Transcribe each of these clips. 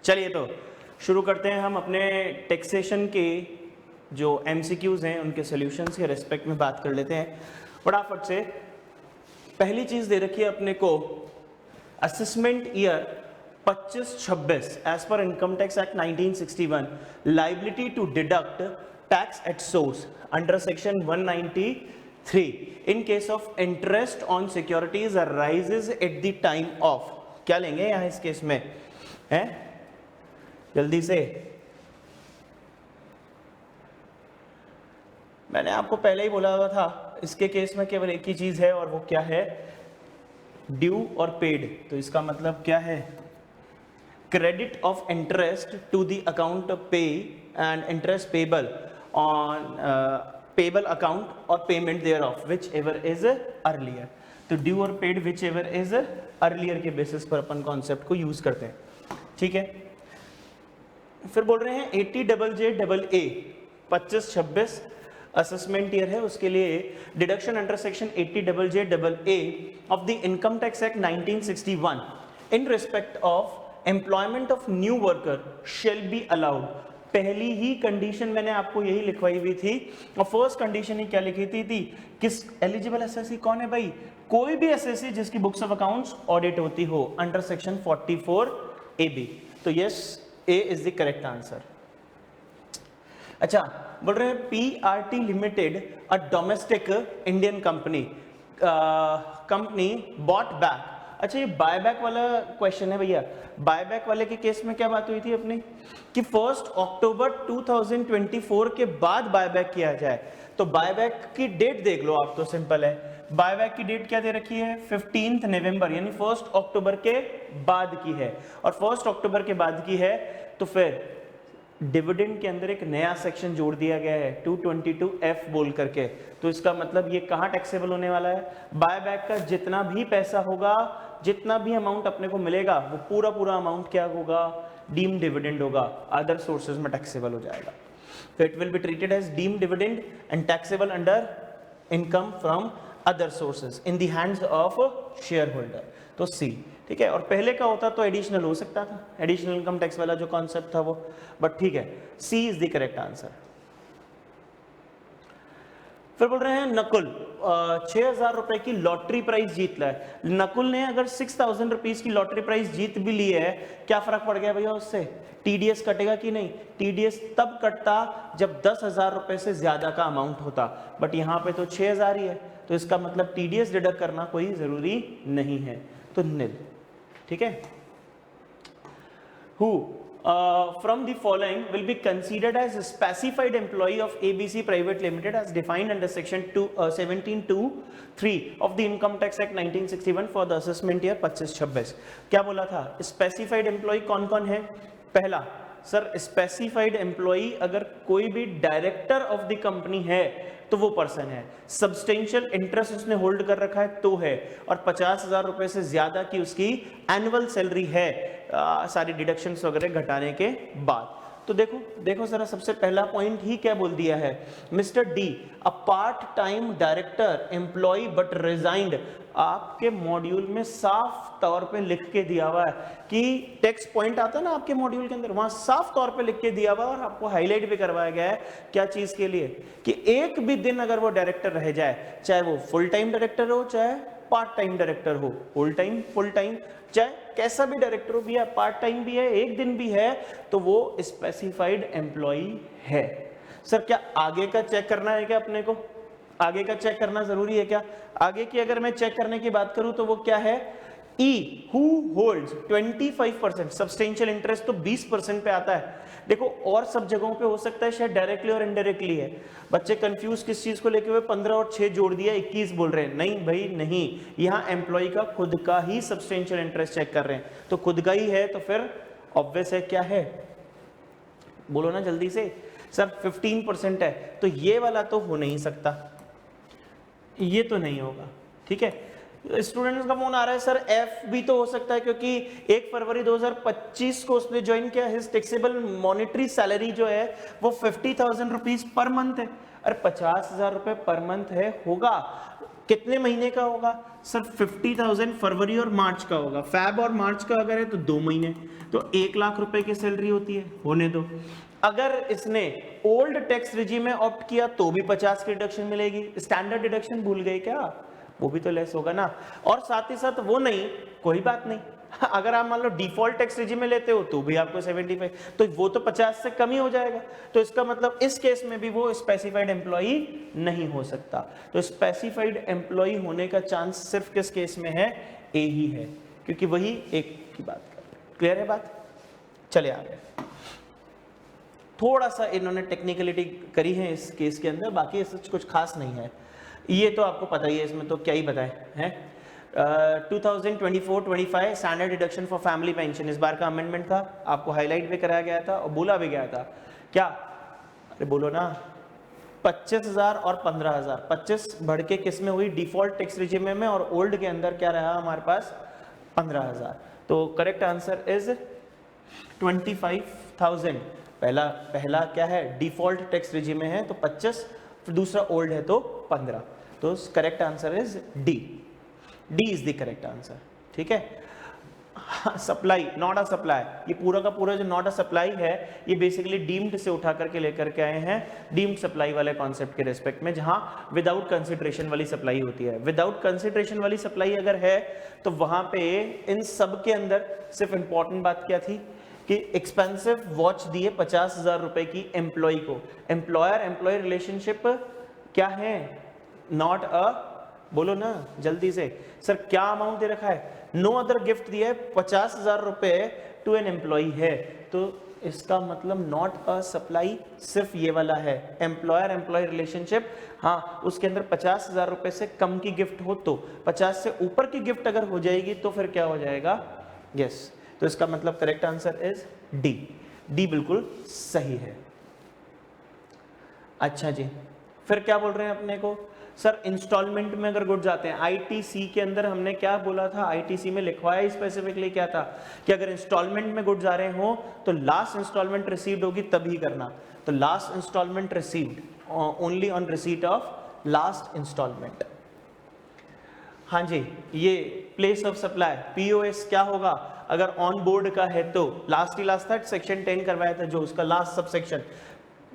चलिए तो शुरू करते हैं हम अपने टैक्सेशन के जो एमसीक्यूज हैं उनके सॉल्यूशंस के रिस्पेक्ट में बात कर लेते हैं फटाफट से। पहली चीज दे रखी है अपने को assessment year 25-26 as per income tax act 1961 liability to deduct tax at source under section 193 in case of interest on securities arises at the time of. क्या लेंगे यहां इस केस में है जल्दी से। मैंने आपको पहले ही बोला हुआ था इसके केस में केवल एक ही चीज है और वो क्या है, ड्यू और पेड। तो इसका मतलब क्या है, credit of interest to the account payee and interest payable on payable account और payment there of whichever is earlier. तो ड्यू और paid whichever is earlier के बेसिस पर अपन कॉन्सेप्ट को यूज करते हैं, ठीक है। फिर बोल रहे हैं 80JJAA 25-26 असेसमेंट ईयर है, उसके लिए deduction under section 80JJAA of the income tax act 1961 in respect of employment of new worker shall be allowed. पहली ही कंडीशन मैंने आपको यही लिखवाई हुई थी और फर्स्ट कंडीशन ही क्या लिखी थी किस एलिजिबल एसएससी कौन है भाई, कोई भी एसएससी जिसकी बुक्स ऑफ अकाउंट्स ऑडिट होती हो अंडर सेक्शन 44AB। तो yes, A is the correct answer. अच्छा, बोल रहे हैं PRT limited a domestic Indian company bought back. अच्छा, ये बायबैक वाला क्वेश्चन है भैया। बायबैक वाले के केस में क्या बात हुई थी अपनी कि 1 अक्टूबर 2024 के बाद बायबैक किया जाए। तो बायबैक की डेट देख लो आप, तो सिंपल है। बायबैक की डेट क्या दे रखी है 15 नवंबर, यानी 1 अक्टूबर के बाद की है। और 1 अक्टूबर के बाद की है तो फिर डिविडेंड के अंदर एक नया सेक्शन जोड़ दिया गया है 222F बोल करके। तो इसका मतलब ये कहाँ टैक्सेबल होने वाला है, बायबैक का जितना भी पैसा होगा, जितना भी अमाउंट अपने को मिलेगा वो पूरा पूरा अमाउंट क्या होगा, डीम्ड डिविडेंड होगा, अदर सोर्सेज में टैक्सेबल हो जाएगा। तो it will be treated as deemed dividend and taxable under income from other sources in the hands of share holder. तो सी, ठीक है। और पहले का होता तो एडिशनल हो सकता था, एडिशनल इनकम टैक्स वाला जो कॉन्सेप्ट था वो, बट ठीक है, C is the correct answer. फिर बोल रहे हैं नकुल 6,000 रुपए की लॉटरी प्राइस जीत ला है। नकुल ने अगर 6,000 रुपीज की लॉटरी प्राइस जीत भी ली है, क्या फर्क पड़ गया भैया उससे, टीडीएस कटेगा कि नहीं? टीडीएस तब कटता जब 10,000 रुपए से ज्यादा का अमाउंट होता, बट यहाँ पे तो 6,000 ही है, तो इसका मतलब टीडीएस डिडक्ट करना कोई जरूरी नहीं है, तो निल, ठीक है। Who from the following will be considered as a specified employee of ABC Private Limited as defined under section 17(2)(3) of the Income Tax Act 1961 for the assessment year 25-26। क्या बोला था, स्पेसिफाइड एम्प्लॉय कौन कौन है? पहला सर, स्पेसिफाइड एम्प्लॉय अगर कोई भी डायरेक्टर ऑफ द कंपनी है तो वो पर्सन है, सब्सटेंशियल इंटरेस्ट उसने होल्ड कर रखा है तो है, और 50,000 रुपए से ज्यादा की उसकी एनुअल सैलरी है सारी डिडक्शंस वगैरह घटाने के बाद। तो देखो जरा, सबसे पहला पॉइंट ही क्या बोल दिया है, mister D a part time director employ but resigned. आपके मॉड्यूल में साफ तौर पे लिख के दिया हुआ है कि टेक्स्ट पॉइंट आता है ना आपके मॉड्यूल के अंदर, वहां साफ तौर पे लिख के दिया हुआ है और आपको हाईलाइट भी करवाया गया है क्या चीज के लिए, कि एक भी दिन अगर वो डायरेक्टर रह जाए, चाहे वो फुल टाइम डायरेक्टर हो चाहे पार्ट टाइम डायरेक्टर हो, फुल टाइम चाहे कैसा भी डायरेक्टर हो, भी है पार्ट टाइम भी है, एक दिन भी है, तो वो स्पेसिफाइड एम्प्लॉय है। सर क्या आगे का चेक करना है क्या अपने को, आगे का चेक करना जरूरी है क्या? आगे की अगर मैं चेक करने की बात करूं तो वो क्या है, E who holds 25% substantial interest, तो 20% पे आता है। देखो और सब जगहों पे हो सकता है शायद डायरेक्टली और इनडायरेक्टली है। बच्चे कंफ्यूज किस चीज को लेके हुए, 15 और 6 जोड़ दिया 21 बोल रहे हैं, नहीं भाई नहीं, यहाँ एम्प्लॉय का खुद का ही सब्सटेंशियल इंटरेस्ट चेक कर रहे हैं, तो खुद का ही है तो फिर ऑब्वियस है क्या है, बोलो ना जल्दी से। सर 15% है तो ये वाला तो हो नहीं सकता, ये तो नहीं होगा, ठीक है। स्टूडेंट्स का फोन आ रहा है, सर एफ भी तो हो सकता है क्योंकि 1 फरवरी 2025 को उसने ज्वाइन किया, हिज टैक्सेबल मॉनेटरी सैलरी जो है वो 50,000 रुपीज पर मंथ है, और 50,000 रुपए पर मंथ है होगा, कितने महीने का होगा सर? 50,000 फरवरी और मार्च का होगा। फैब और मार्च का अगर है तो 2 महीने, तो 1 लाख रुपए की सैलरी होती है, होने दो। अगर इसने ओल्ड टैक्स रिजीम में ऑप्ट किया तो भी 50 की डिडक्शन मिलेगी। स्टैंडर्ड डिडक्शन भूल गए क्या? वो भी तो लेस होगा ना। और साथ ही साथ वो नहीं, कोई बात नहीं, अगर आप मान लो डिफॉल्ट टैक्स रिजीम में लेते हो तो भी आपको 75, तो वो तो 50 से कम ही हो जाएगा। तो इसका मतलब इस केस में भी वो स्पेसिफाइड एम्प्लॉई नहीं हो सकता। तो स्पेसिफाइड एम्प्लॉई होने का चांस सिर्फ किस केस में है? ए ही है, क्योंकि वही एक की बात कर रहे हैं। क्लियर है बात? चले आगे। थोड़ा सा इन्होंने टेक्निकलिटी करी है इस केस के अंदर, बाकी सच कुछ खास नहीं है, ये तो आपको पता ही है, इसमें तो क्या ही बताएं है। 2024-25 standard deduction for family pension, इस बार का अमेंडमेंट था, आपको हाईलाइट भी कराया गया था और बोला भी गया था क्या? अरे बोलो ना, 25,000 और 15,000, 25 बढ़ के किस में हुई? डिफॉल्ट टैक्स रिजिम में, और ओल्ड के अंदर क्या रहा हमारे पास? 15,000। तो करेक्ट आंसर इज 25,000। पहला क्या है? डिफॉल्ट टैक्स रिजिम में है तो 25, दूसरा ओल्ड है तो 15। तो correct answer is D. D is the correct answer. ठीक है। सप्लाई, नॉट अ सप्लाई, ये पूरा का पूरा जो नॉट अ सप्लाई है ये बेसिकली डीम्ड से उठा करके लेकर के आए हैं, डीम्ड सप्लाई वाले कॉन्सेप्ट के रेस्पेक्ट में, जहां विदाउट कंसिडरेशन वाली सप्लाई होती है। विदाउट कंसिडरेशन वाली सप्लाई अगर है तो वहां पे इन सब के अंदर सिर्फ इंपॉर्टेंट बात क्या थी कि एक्सपेंसिव वॉच दिए 50,000 रुपए की एम्प्लॉय को। एम्प्लॉयर एम्प्लॉय रिलेशनशिप क्या है? नॉट अ, बोलो ना जल्दी से सर, क्या अमाउंट दे रखा है? नो अदर गिफ्ट दिया है 50,000 रुपए टू एन एम्प्लॉय है, तो इसका मतलब नॉट अ सप्लाई सिर्फ ये वाला है, एम्प्लॉयर एम्प्लॉय रिलेशनशिप। हाँ, उसके अंदर 50,000 रुपए से कम की गिफ्ट हो तो, 50 से ऊपर की गिफ्ट अगर हो जाएगी तो फिर क्या हो जाएगा? यस। तो इसका मतलब correct answer is D. D बिल्कुल सही है। अच्छा जी, फिर क्या बोल रहे हैं अपने को? सर इंस्टॉलमेंट में अगर गुड्स आते हैं, आईटीसी के अंदर हमने क्या बोला था? आईटीसी में लिखवाया स्पेसिफिकली क्या था कि अगर इंस्टॉलमेंट में गुड्स आ रहे हो तो लास्ट इंस्टॉलमेंट रिसीव्ड होगी तभी करना। तो last instalment received only on receipt of last instalment. हाँ जी, ये प्लेस ऑफ सप्लाई पीओएस क्या होगा? अगर ऑन बोर्ड का है तो लास्ट ही लास्ट था, सेक्शन 10 करवाया था जो, उसका लास्ट सब सेक्शन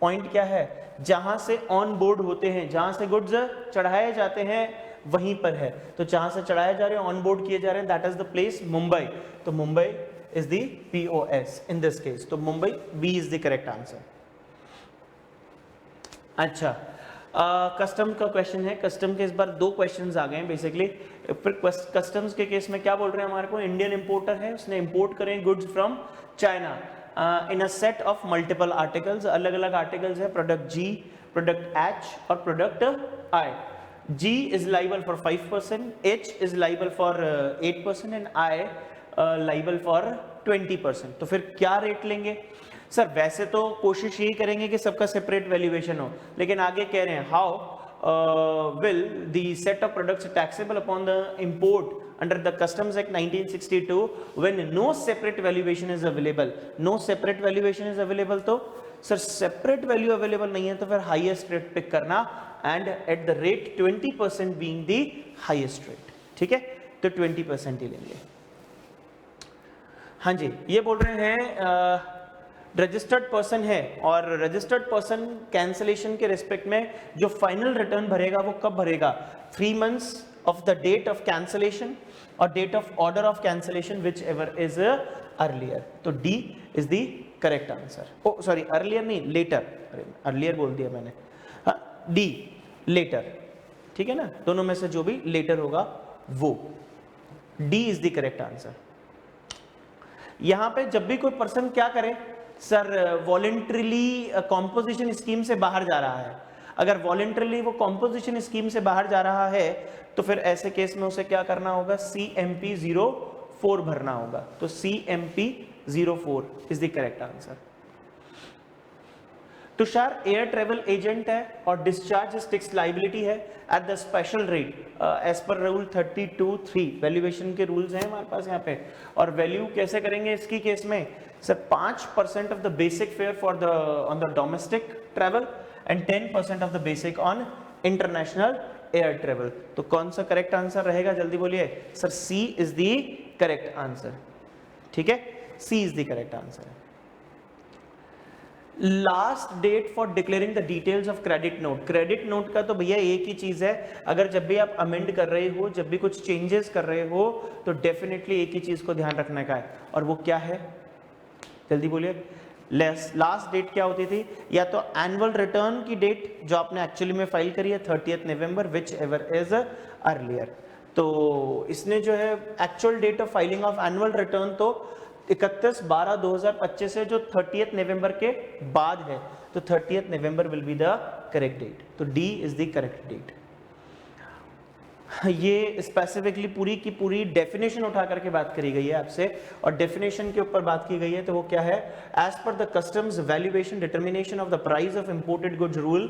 पॉइंट क्या है? जहां से ऑन बोर्ड होते हैं, जहां से गुड्स चढ़ाए जाते हैं वहीं पर है। तो जहां से चढ़ाए जा रहे हैं, ऑन बोर्ड किए जा रहे हैं, that is the place Mumbai. तो Mumbai is the POS in this case. तो Mumbai B is the correct answer. अच्छा, कस्टम का क्वेश्चन है। कस्टम के इस बार 2 क्वेश्चंस आ गए हैं बेसिकली। फिर कस्टम्स के केस में क्या बोल रहे हैं हमारे को? इंडियन इंपोर्टर है, उसने इंपोर्ट करें goods from China in a set of multiple articles, अलग अलग आर्टिकल्स है, प्रोडक्ट जी, प्रोडक्ट एच और product I. G is liable for 5%, H is liable for 8% and I liable for 20%। तो फिर क्या रेट लेंगे? सर वैसे तो कोशिश यही करेंगे कि सबका सेपरेट वैल्यूएशन हो, लेकिन आगे कह रहे हैं how will the set of products taxable upon the import under the Customs Act 1962 when no separate valuation is available. No separate valuation is available, तो सर separate value available नहीं है तो फिर highest rate पिक करना, and at the rate 20% being the highest rate। ठीक है, तो 20% ही लेंगे। हाँ जी, ये बोल रहे हैं रजिस्टर्ड पर्सन है और रजिस्टर्ड पर्सन कैंसिलेशन के रिस्पेक्ट में जो फाइनल रिटर्न भरेगा वो कब भरेगा? 3 months of the date of cancellation or date of order of cancellation, whichever is earlier। तो D is the correct answer। oh sorry, earlier नहीं, later, earlier बोल दिया मैंने। हाँ, D later, ठीक है ना, दोनों में से जो भी later होगा वो, D is the correct answer। यहां पे जब भी कोई पर्सन क्या करे सर, वॉलेंट्रीली कॉम्पोजिशन स्कीम से बाहर जा रहा है, अगर वॉलेंट्रीली वो कॉम्पोजिशन स्कीम से बाहर जा रहा है तो फिर ऐसे केस में उसे क्या करना होगा? CMP 04 भरना होगा। तो CMP 04 is the correct answer. Tushar air travel agent है और डिस्चार्ज टैक्स लाइबिलिटी है at the special rate as per rule 32(3). Valuation के रूल्स हैं हमारे पास यहाँ पे, और वैल्यू कैसे करेंगे इसकी केस में? Sir 5% of the basic fare for the on the domestic travel and 10% of the basic on international air travel. तो कौन सा करेक्ट आंसर रहेगा, जल्दी बोलिए sir. C is the correct answer, ठीक है, C is the correct answer. Last date for declaring the details of credit note. Credit note का तो भैया एक ही चीज है, अगर जब भी आप अमेंड कर रहे हो, जब भी कुछ चेंजेस कर रहे हो, तो डेफिनेटली एक ही चीज को ध्यान रखने का है, और वो क्या है, जल्दी बोलिए। लास्ट डेट क्या होती थी, या तो एनुअल रिटर्न की डेट जो आपने एक्चुअली में फाइल करी है 30th नवंबर, विच एवर इज अर्लियर। तो इसने जो है actual date of filing of annual return तो 31/12/2025 है, जो 30th नवंबर के बाद है, तो 30th November will be the correct date. तो D is the correct date. ये स्पेसिफिकली पूरी की पूरी डेफिनेशन उठा करके बात करी गई है आपसे, और डेफिनेशन के ऊपर बात की गई है, तो वो क्या है, as per the customs valuation determination of the price of imported goods rule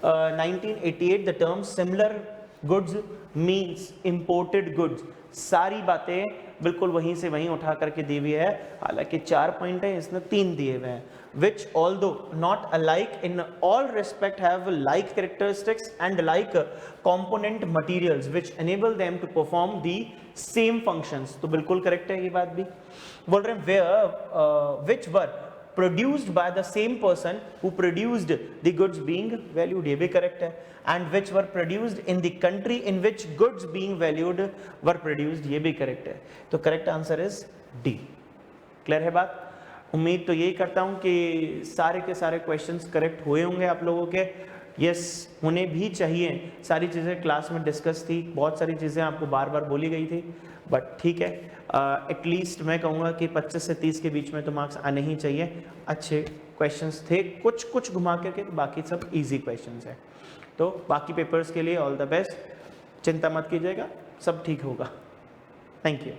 1988 the term similar goods means imported goods. सारी बातें बिल्कुल वहीं से वहीं उठा करके दी हुई है, हालांकि 4 पॉइंट है, इसने 3 दिए हुए हैं। which although not alike in all respect have like characteristics and like component materials which enable them to perform the same functions। तो बिल्कुल करेक्ट है ये बात भी। बोल रहे हैं where which were produced by the same person who produced the goods being valued, ये भी करेक्ट है, and which were produced in the country in which goods being valued were produced, ये भी करेक्ट है। तो correct answer is D. Clear है बात। उम्मीद तो यही करता हूं कि सारे के सारे क्वेश्चंस करेक्ट हुए होंगे आप लोगों के। यस, होने भी चाहिए, सारी चीज़ें क्लास में डिस्कस थी, बहुत सारी चीज़ें आपको बार बार बोली गई थी, बट ठीक है, एटलीस्ट मैं कहूँगा कि 25 से 30 के बीच में तो मार्क्स आने ही चाहिए। अच्छे क्वेश्चंस थे, कुछ कुछ घुमा करके, बाकी सब इजी क्वेश्चंस हैं। तो बाकी पेपर्स के लिए ऑल द बेस्ट, चिंता मत कीजिएगा, सब ठीक होगा। Thank you.